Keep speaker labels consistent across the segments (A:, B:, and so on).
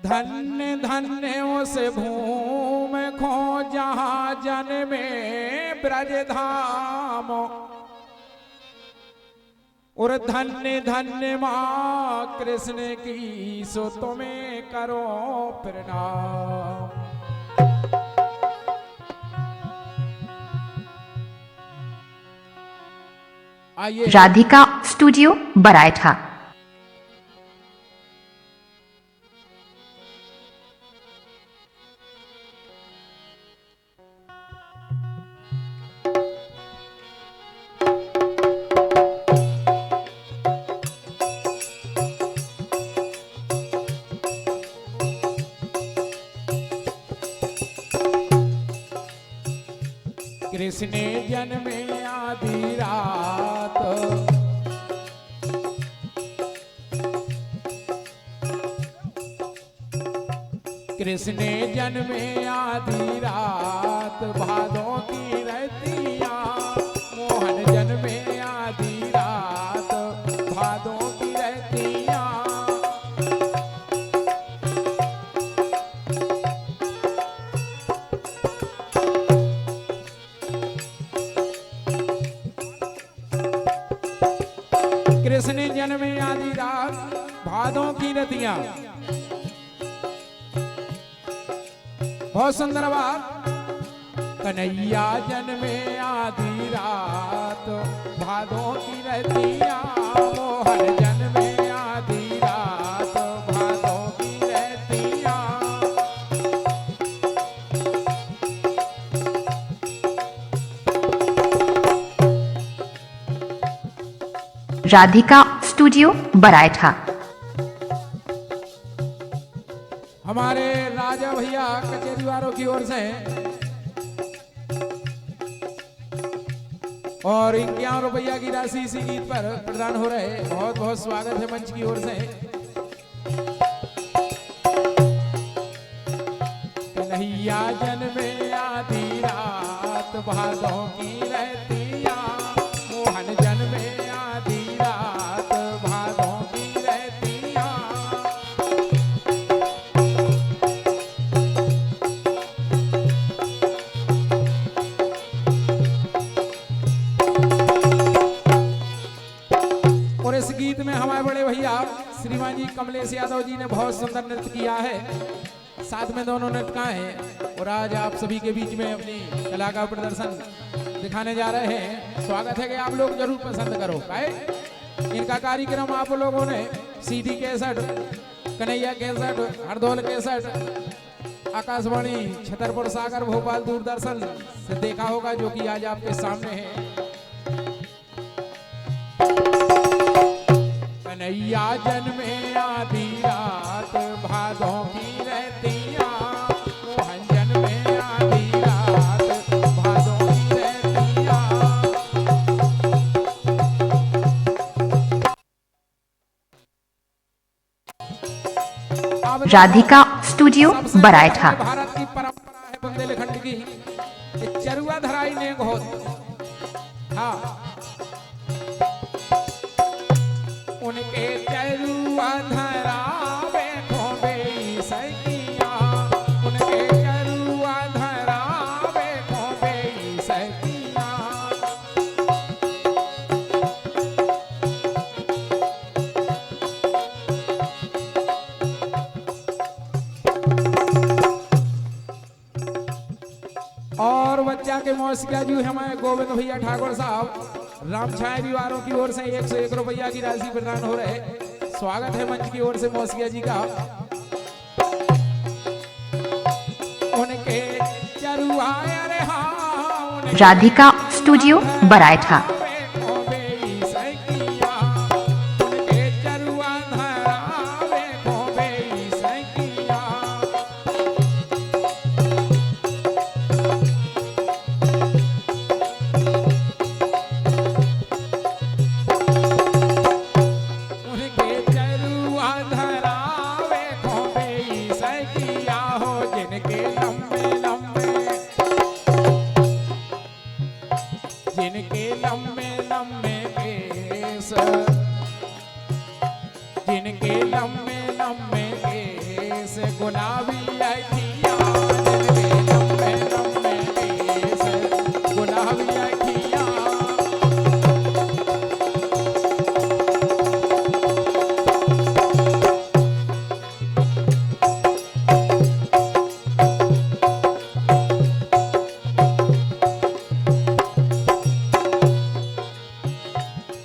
A: धन्य धन्य उस भूम खो जहाँ जन्मे ब्रज धाम, और धन्य धन्य माँ कृष्ण की सो तुम्हें करो प्रणाम।
B: राधिका स्टूडियो बरायठा।
A: कृष्ण जन्मे आधी रात, कृष्ण जन्मे आधी रात, भादों की रतिया मोहन जन्मे आधी रात, भादों की रतिया। कृष्ण जन्मे आधी रात, भादों की रतियां। बहुत सुंदर बात। कन्हैया जन्मे आधी रात, भादों की रतियां, मोहन जन्मे आधी रात, भादों की रतियां।
B: राधिका स्टूडियो बरायठा।
A: हमारे राजा भैया कचेरी वालों की ओर से और 51 रुपया की राशि इसी गीत पर प्रदान हो रहे। बहुत बहुत स्वागत है मंच की ओर से। कन्हैया जन्मे आधी रात, भादों की रतिया, मोहन जन्मे आधी रात, भादों की रतिया। और इस गीत में हमारे बड़े भैया श्रीमान जी कमलेश यादव जी ने बहुत सुंदर नृत्य किया है, साथ में दोनों नृत्यकाएं हैं। और आज आप सभी के बीच में अपनी कला का प्रदर्शन दिखाने जा रहे हैं। स्वागत है कि आप लोग जरूर पसंद करो। इनका कार्यक्रम आप लोगों ने CD cassette, Kanhaiya cassette, Hardaul cassette, Akashvani Chhatarpur Sagar Bhopal Doordarshan से देखा होगा, जो कि आज आपके सामने है। कन्हैया जन्मे आधी रात, भादों की रतिया, मोहन जन्मे आधी रात, भादों की रतिया।
B: राधिका स्टूडियो बरायठा।
A: भारत की परंपरा है बुंदेलखंड की, चरुआ धराई ने घोत। हाँ, उनके चरुआ धरावे खोबे सैया, उनके चरुआ धरावे खोबे सैया। और बच्चा के मौसिका जी हमारे गोविंद भैया ठाकुर साहब रामछाया परिवारों की ओर से 101 रुपया की राशि प्रदान हो रहे। स्वागत है मंच की ओर से मौसिया जी का। उनके चरुआ रे हाँ,
B: राधिका स्टूडियो बरायठा।
A: जिनके लंबे लंबे केस, जिनके लंबे लंबे केस, केस गुलाबी अखियाँ जिनके लम्बे लम्बे केस गुलाबी अखियाँ।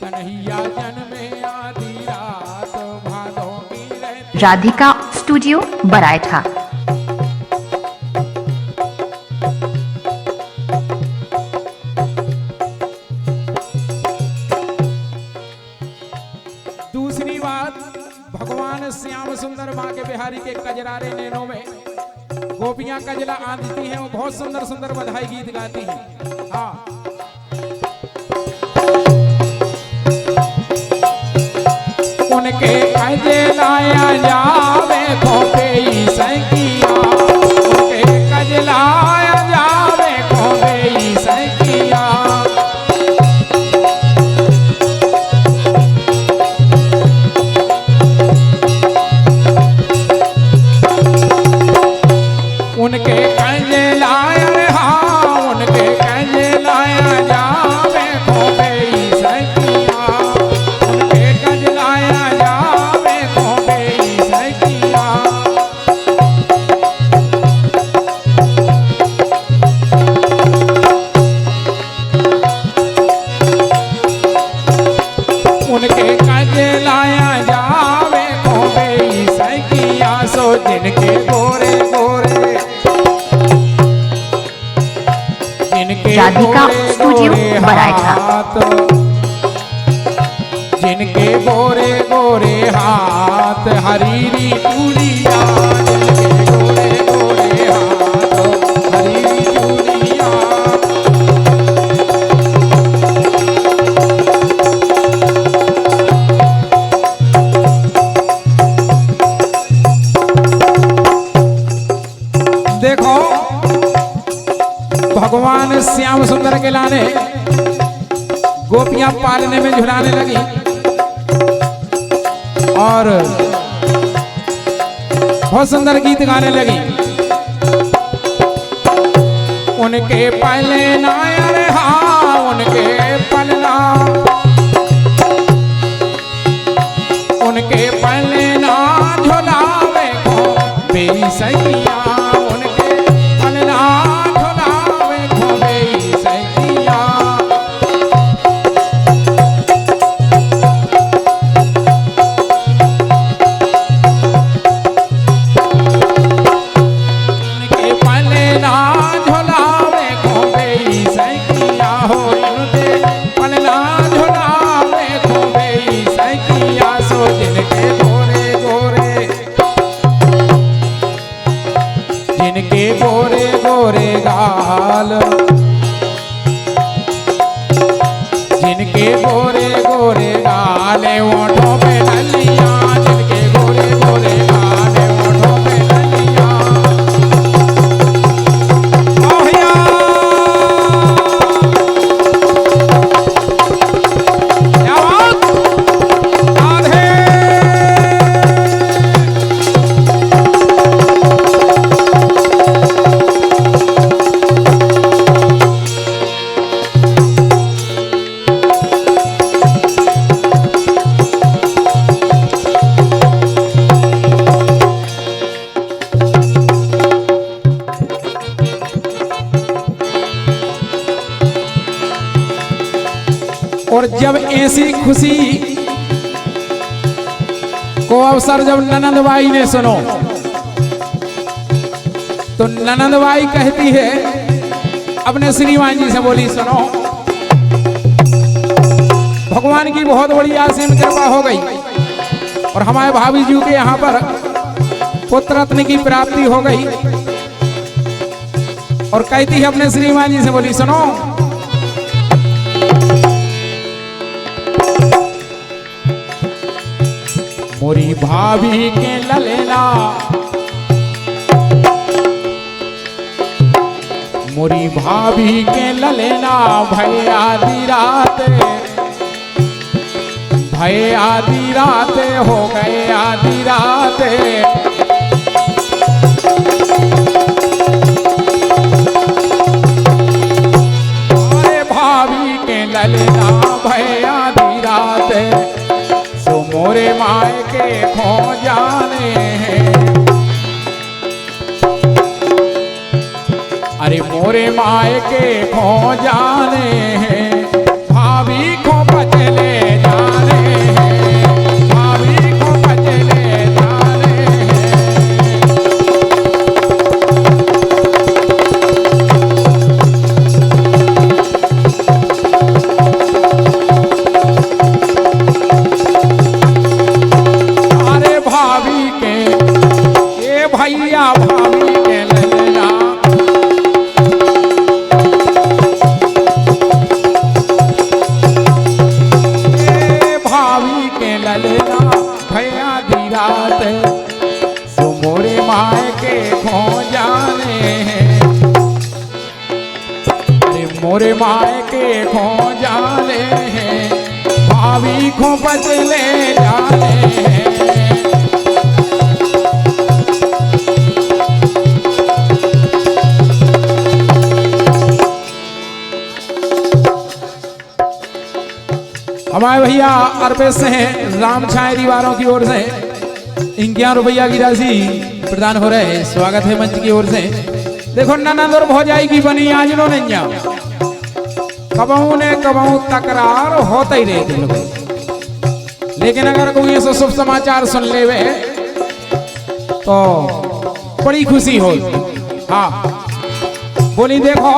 A: कन्हैया जन्मे आधी रात भादों की रहती।
B: राधिका स्टूडियो बरायठा।
A: दूसरी बात, भगवान श्याम सुंदर माँ के बिहारी के कजरारे नैनों में गोपियां कजला आंधती हैं, वो बहुत सुंदर सुंदर बधाई गीत गाती हैं। हाँ, उनके कजलाया जावे खोपे सैकिया, उनके कजलाया जावे खोपे सैकिया। उनके कजलाया रे हाँ, उनके कजलाया जावे खोपे सैकिया, उनके कजलाया जावे खोपे सैकिया। उनके कजलाया जावे खोपे सैकिया, सो जिनके गोरे गोरे, जिनके
B: राधिका
A: गोरे
B: स्टूडियो
A: गोरे
B: बरायठा।
A: हाथ, जिनके गोरे गोरे हाथ हरीरी चूड़िया, जिनके गोरे गोरे हाथ हरीरी चूड़िया। देखो, भगवान श्याम सुंदर के लाने गोपियां पालने में झुलाने लगी और बहुत सुंदर गीत गाने लगी। उनके पहले नायर हाँ, उनके पलना, उनके पहले ना झुलावे खो बेसैया, उनके पलना झुलावे खो बेसैया। उनके पले ना झुलावे खोबे सैकिया हो, उनके पले ना झुलावे खोबे सैकिया, सो जिनके गोरे गोरे, जिनके गोरे गोरे गाल, जिनके गोरे गोरे गाले ओठों पे ललिया, जिनके गोरे गोरे गाले ओठों पे ललिया। ओहिया क्या बात, राधे। और जब ऐसी खुशी को अवसर जब ननंदबाई ने सुनो, तो ननंदबाई कहती है अपने श्रीमान जी से, बोली सुनो, भगवान की बहुत बड़ी असीम कृपा हो गई और हमारे भाभी जी के यहाँ पर पुत्र रत्न की प्राप्ति हो गई। और कहती है अपने श्रीमान जी से, बोली सुनो, मोरी भाभी के ललेना, मोरी भाभी के ललेना भय आधी रात, भय आधी रात हो गए आधी रात, के खो जाने हैं। अरे मोरे माए के खो जाने हैं, भाभी को बचले जाने हैं, भाभी को बचले जाने हैं। अरे भाभी के ये भैया भाभी के ललना, ललना भैया दी रात सो मोरे माए के खो जाने हैं। अरे मोरे माए के खो जाने हैं, भाभी को बचले जाने हैं। हमारे भैया अरबे से हैं, राम छाए दीवारों की ओर से 51 रुपया की राशि प्रदान हो रहे हैं। स्वागत है मंच की ओर से। देखो ननद और भौजाई की बनी आज नो नैया, कबहू ने कबहू तकरार होता ही रहे तुम लोग, लेकिन अगर कोई ऐसा शुभ समाचार सुन लेवे तो बड़ी खुशी हो। हाँ बोली देखो,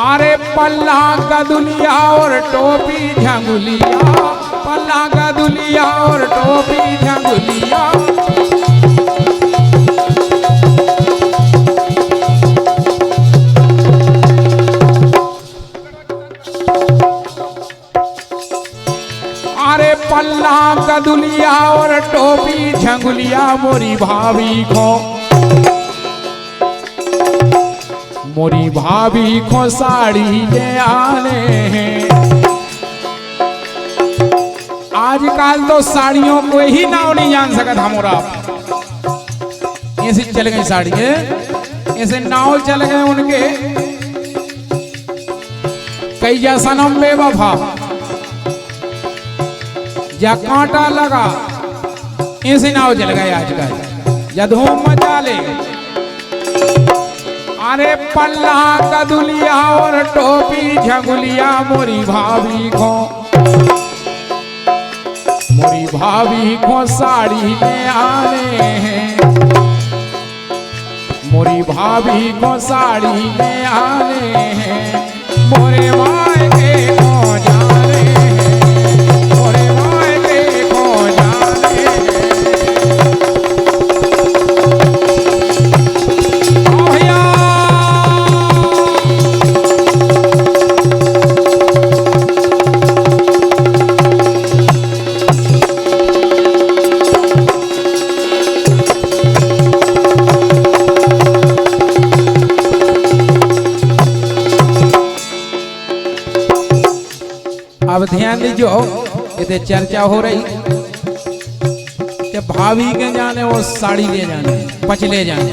A: अरे पल्ला का दुलिया और टोपी झंगुलिया, पल्ला का दुलिया और टोपी झंगुलिया। अरे पल्ला का दुलिया और टोपी झंगुलिया, मोरी भाभी को, मोरी भाभी को साड़ी ले आने हैं। आजकल तो साड़ियों को ही नाव नहीं जान सकता हमारा, ऐसे चल गई साड़ी, ऐसे नाव चल गए उनके। कई जा सनम बेवफा, जा कांटा लगा, ऐसे नाव चल गए आजकल, या धूम मचा ले। अरे पल्ला का दुलिया और टोपी झंगुलिया, मोरी भाभी को, मोरी भाभी को साड़ी ले आने हैं, मोरी भाभी को साड़ी ले आने हैं। मोरे माए के खो जाने हैं, मोरे माए के खो जाने हैं। अब ध्यान दीजिए, इतने चर्चा हो रही कि भाभी के जाने वो साड़ी ले जाने, पचले जाने।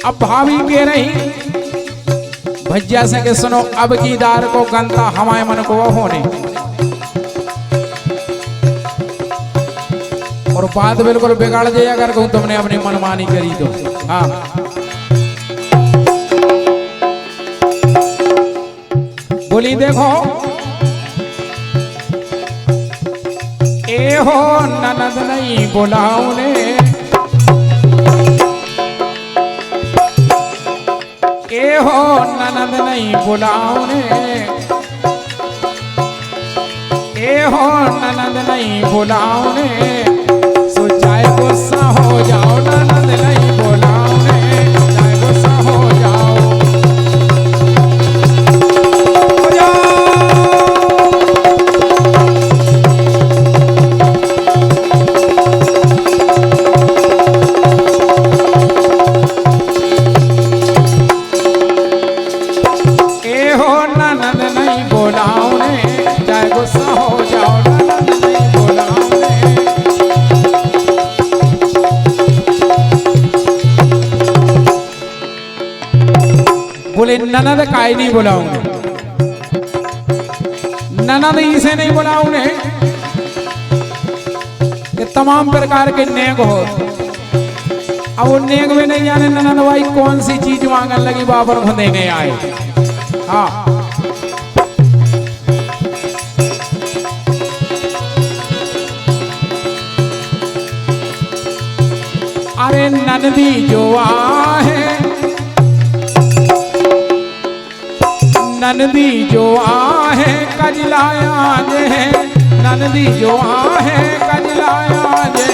A: अब भाभी कह रही भज्जा से के सुनो, अब की दार को गंता हमारे मन को वो होने। और बात बिल्कुल बिगाड़ दे अगर कहूँ तुमने अपनी मनमानी करी तो। हाँ बोली देखो, ए हो ननद नहीं बुलाऊने, ए हो ननद नहीं बुलाऊने, ए हो ननद नहीं बुलाऊने। सोचाए गुस्सा हो जाओ, ननद नहीं बुलाऊने, चाहे गुस्सा हो जाओ। ननद काहे नहीं बुलाऊंगे, ननद इसे नहीं बुलाऊंगे कि तमाम प्रकार के नेक हो। अब वो नेक में नहीं जाने ननद भाई कौन सी चीज मांगने लगी बाबर को देने आए। हाँ अरे ननदी जो आहे, ननदी जो आहे कजलाया गे, ननदी जो आहे कजलाया